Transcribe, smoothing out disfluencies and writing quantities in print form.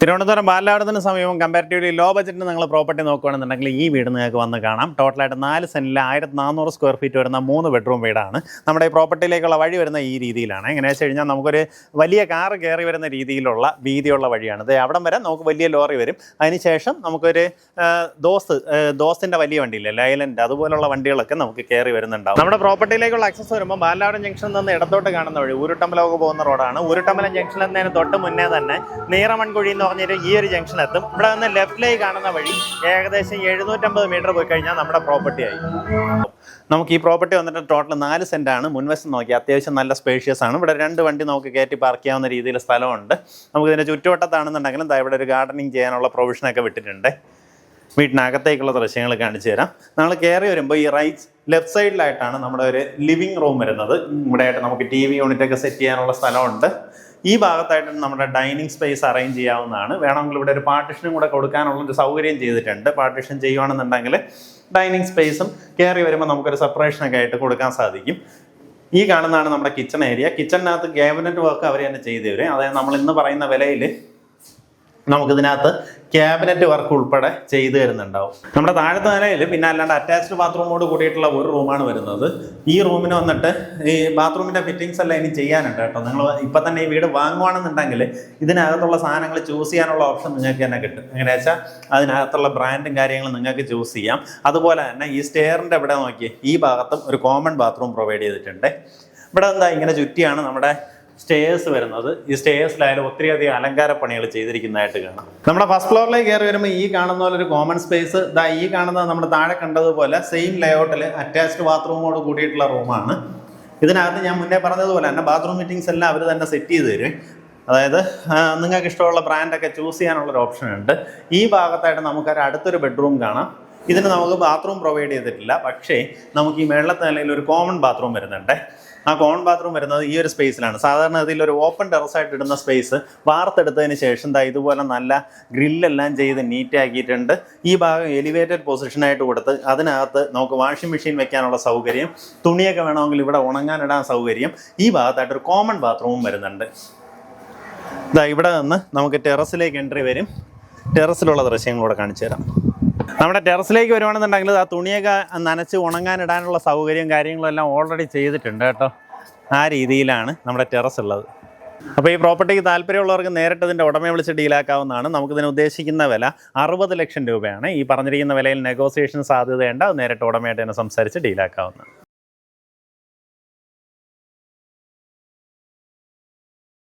തിരുവനന്തപുരം ബാലാടത്തിന് സമീപം comparatively law ബജറ്റിന് നിങ്ങൾ പ്രോപ്പർട്ടി നോക്കുകയാണെന്നുണ്ടെങ്കിൽ ഈ വീട് നിങ്ങൾക്ക് വന്ന് കാണാം. ടോട്ടലായിട്ട് 4 സെൻറ്റിൽ 1400 സ്ക്വയർ ഫീറ്റ് വരുന്ന 3 ബെഡ്റൂം വീടാണ്. നമ്മുടെ ഈ പ്രോപ്പർട്ടിയിലേക്കുള്ള വഴി വരുന്ന ഈ രീതിയിലാണ്. എങ്ങനെയാണെന്ന് വെച്ച് കഴിഞ്ഞാൽ നമുക്കൊരു വലിയ കാറ് കയറി വരുന്ന രീതിയിലുള്ള വീതിയുള്ള വഴിയാണ്. ഇത് അവിടം വരെ നമുക്ക് വലിയ ലോറി വരും. അതിനുശേഷം നമുക്കൊരു ദോസ്തിൻ്റെ വലിയ വണ്ടിയില്ലേ, ലൈലൻഡ്, അതുപോലുള്ള വണ്ടികളൊക്കെ നമുക്ക് കയറി വരുന്നുണ്ടാവും. നമ്മുടെ പ്രോപ്പർട്ടിയിലേക്കുള്ള ആക്സസ് വരുമ്പോൾ ബാലാടൻ ജംഗ്ഷനിൽ നിന്ന് ഇടത്തോട്ട് കാണുന്ന വഴി ഊരുട്ടമ്പലമൊക്കെ പോകുന്ന റോഡാണ്. ഊരുട്ടമ്പലം ജംഗ്ഷൻ എന്നതിന് തൊട്ട് മുന്നേ തന്നെ നീറമൺകുഴി എന്ന് പറഞ്ഞൊരു ഈ ഒരു ജംഗ്ഷൻ എത്തും. ഇവിടെ നിന്ന് ലെഫ്റ്റിലേക്ക് കാണുന്ന വഴി ഏകദേശം 750 മീറ്റർ പോയി കഴിഞ്ഞാൽ നമ്മുടെ പ്രോപ്പർട്ടി ആയി. നമുക്ക് ഈ പ്രോപ്പർട്ടി വന്നിട്ട് ടോട്ടൽ 4 സെൻറ്റാണ്. മുൻവശം നോക്കി അത്യാവശ്യം നല്ല സ്പേഷ്യസ് ആണ്. ഇവിടെ 2 വണ്ടി നമുക്ക് കയറ്റി പാർക്ക് ചെയ്യാവുന്ന രീതിയിൽ സ്ഥലമുണ്ട്. നമുക്കിതിൻ്റെ ചുറ്റുവട്ടത്താണെന്നുണ്ടെങ്കിലും ഇവിടെ ഒരു ഗാർഡനിങ് ചെയ്യാനുള്ള പ്രൊവിഷനൊക്കെ വിട്ടിട്ടുണ്ട്. വീട്ടിനകത്തേക്കുള്ള ദൃശ്യങ്ങൾ കാണിച്ചു തരാം. നമ്മൾ കയറി വരുമ്പോൾ ഈ ലെഫ്റ്റ് സൈഡിലായിട്ടാണ് നമ്മുടെ ഒരു ലിവിങ് റൂം വരുന്നത്. ഇവിടെയായിട്ട് നമുക്ക് TV യൂണിറ്റൊക്കെ സെറ്റ് ചെയ്യാനുള്ള സ്ഥലമുണ്ട്. ഈ ഭാഗത്തായിട്ട് നമ്മുടെ ഡൈനിങ് സ്പേസ് അറേഞ്ച് ചെയ്യാവുന്നതാണ്. വേണമെങ്കിൽ ഇവിടെ ഒരു പാർട്ടിഷനും കൂടെ കൊടുക്കാനുള്ളൊരു സൗകര്യം ചെയ്തിട്ടുണ്ട്. പാർട്ടിഷൻ ചെയ്യുകയാണെന്നുണ്ടെങ്കിൽ ഡൈനിങ് സ്പേസും കയറി വരുമ്പോൾ നമുക്കൊരു സെപ്പറേഷനൊക്കെ ആയിട്ട് കൊടുക്കാൻ സാധിക്കും. ഈ കാണുന്നതാണ് നമ്മുടെ കിച്ചൺ ഏരിയ. കിച്ചണിനകത്ത് ക്യാബിനറ്റ് വർക്ക് അവർ തന്നെ ചെയ്തു തരും. അതായത് നമ്മൾ ഇന്ന് പറയുന്ന വിലയിൽ നമുക്കിതിനകത്ത് ക്യാബിനറ്റ് വർക്ക് ഉൾപ്പെടെ ചെയ്തു തരുന്നുണ്ടാവും. നമ്മുടെ താഴത്തെ നിലയിൽ പിന്നെ അല്ലാണ്ട് അറ്റാച്ച്ഡ് ബാത്റൂമോട് കൂടിയിട്ടുള്ള ഒരു റൂമാണ് വരുന്നത്. ഈ റൂമിന് വന്നിട്ട് ഈ ബാത്റൂമിൻ്റെ ഫിറ്റിങ്സ് എല്ലാം ഇനി ചെയ്യാനുണ്ട് കേട്ടോ. നിങ്ങൾ ഇപ്പം തന്നെ ഈ വീട് വാങ്ങുവാണെന്നുണ്ടെങ്കിൽ ഇതിനകത്തുള്ള സാധനങ്ങൾ ചൂസ് ചെയ്യാനുള്ള ഓപ്ഷൻ നിങ്ങൾക്ക് തന്നെ കിട്ടും. എങ്ങനെയാ വെച്ചാൽ അതിനകത്തുള്ള ബ്രാൻഡും കാര്യങ്ങളും നിങ്ങൾക്ക് ചൂസ് ചെയ്യാം. അതുപോലെ തന്നെ ഈ സ്റ്റെയറിൻ്റെ ഇവിടെ നോക്കി ഈ ഭാഗത്തും ഒരു കോമൺ ബാത്റൂം പ്രൊവൈഡ് ചെയ്തിട്ടുണ്ട്. ഇവിടെ എന്താ ഇങ്ങനെ ചുറ്റിയാണ് നമ്മുടെ സ്റ്റേഴ്സ് വരുന്നത്. ഈ സ്റ്റേഴ്സിലായാലും ഒത്തിരിയധികം അലങ്കാര പണികൾ ചെയ്തിരിക്കുന്നതായിട്ട് കാണാം. നമ്മുടെ ഫസ്റ്റ് ഫ്ലോറിലേക്ക് കയറി വരുമ്പോൾ ഈ കാണുന്ന പോലെ ഒരു കോമൺ സ്പേസ്, ഈ കാണുന്നത് നമ്മുടെ താഴെ കണ്ടതുപോലെ സെയിം ലേഔട്ടിൽ അറ്റാച്ച്ഡ് ബാത്റൂമോട് കൂടിയിട്ടുള്ള റൂമാണ്. ഇതിനകത്ത് ഞാൻ മുന്നേ പറഞ്ഞതുപോലെ തന്നെ ബാത്റൂം ഫിറ്റിങ്സ് എല്ലാം അവർ തന്നെ സെറ്റ് ചെയ്ത് തരും. അതായത് നിങ്ങൾക്ക് ഇഷ്ടമുള്ള ബ്രാൻഡൊക്കെ ചൂസ് ചെയ്യാനുള്ളൊരു ഓപ്ഷൻ ഉണ്ട്. ഈ ഭാഗത്തായിട്ട് നമുക്കൊരു അടുത്തൊരു ബെഡ്റൂം കാണാം. ഇതിന് നമുക്ക് ബാത്റൂം പ്രൊവൈഡ് ചെയ്തിട്ടില്ല. പക്ഷേ നമുക്ക് ഈ മേളത്തെ നിലയിൽ ഒരു കോമൺ ബാത്റൂം വരുന്നുണ്ട്. ആ കോമൺ ബാത്റൂം വരുന്നത് ഈ ഒരു സ്പേസിലാണ്. സാധാരണ ഇതിലൊരു ഓപ്പൺ ടെറസായിട്ട് ഇടുന്ന സ്പേസ് വാർത്തെടുത്തതിന് ശേഷം ഇതുപോലെ നല്ല ഗ്രില്ലെല്ലാം ചെയ്ത് നീറ്റ് ആക്കിയിട്ടുണ്ട്. ഈ ഭാഗം എലിവേറ്റഡ് പൊസിഷനായിട്ട് കൊടുത്ത് അതിനകത്ത് നമുക്ക് വാഷിംഗ് മെഷീൻ വെക്കാനുള്ള സൗകര്യം, തുണിയൊക്കെ വേണമെങ്കിൽ ഇവിടെ ഉണങ്ങാനിടാൻ സൗകര്യം. ഈ ഭാഗത്തായിട്ട് ഒരു കോമൺ ബാത്റൂമും വരുന്നുണ്ട്. ഇവിടെ നിന്ന് നമുക്ക് ടെറസിലേക്ക് എൻട്രി വരും. ടെറസിലുള്ള ദൃശ്യങ്ങളൂടെ കാണിച്ചു തരാം. നമ്മുടെ ടെറസിലേക്ക് വരുവാണെന്നുണ്ടെങ്കിൽ ആ തുണിയൊക്കെ നനച്ച് ഉണങ്ങാനിടാനുള്ള സൗകര്യം കാര്യങ്ങളും എല്ലാം ഓൾറെഡി ചെയ്തിട്ടുണ്ട് കേട്ടോ. ആ രീതിയിലാണ് നമ്മുടെ ടെറസ് ഉള്ളത്. അപ്പോൾ ഈ പ്രോപ്പർട്ടിക്ക് താല്പര്യമുള്ളവർക്ക് നേരിട്ട് ഇതിൻ്റെ ഉടമയെ വിളിച്ച് ഡീലാക്കാവുന്നതാണ്. നമുക്കിതിന് ഉദ്ദേശിക്കുന്ന വില 60 ലക്ഷം രൂപയാണ്. ഈ പറഞ്ഞിരിക്കുന്ന വിലയിൽ നെഗോസിയേഷൻ സാധ്യതയുണ്ട്. അത് നേരിട്ട് ഉടമയായിട്ട് തന്നെ സംസാരിച്ച് ഡീലാക്കാവുന്നതാണ്.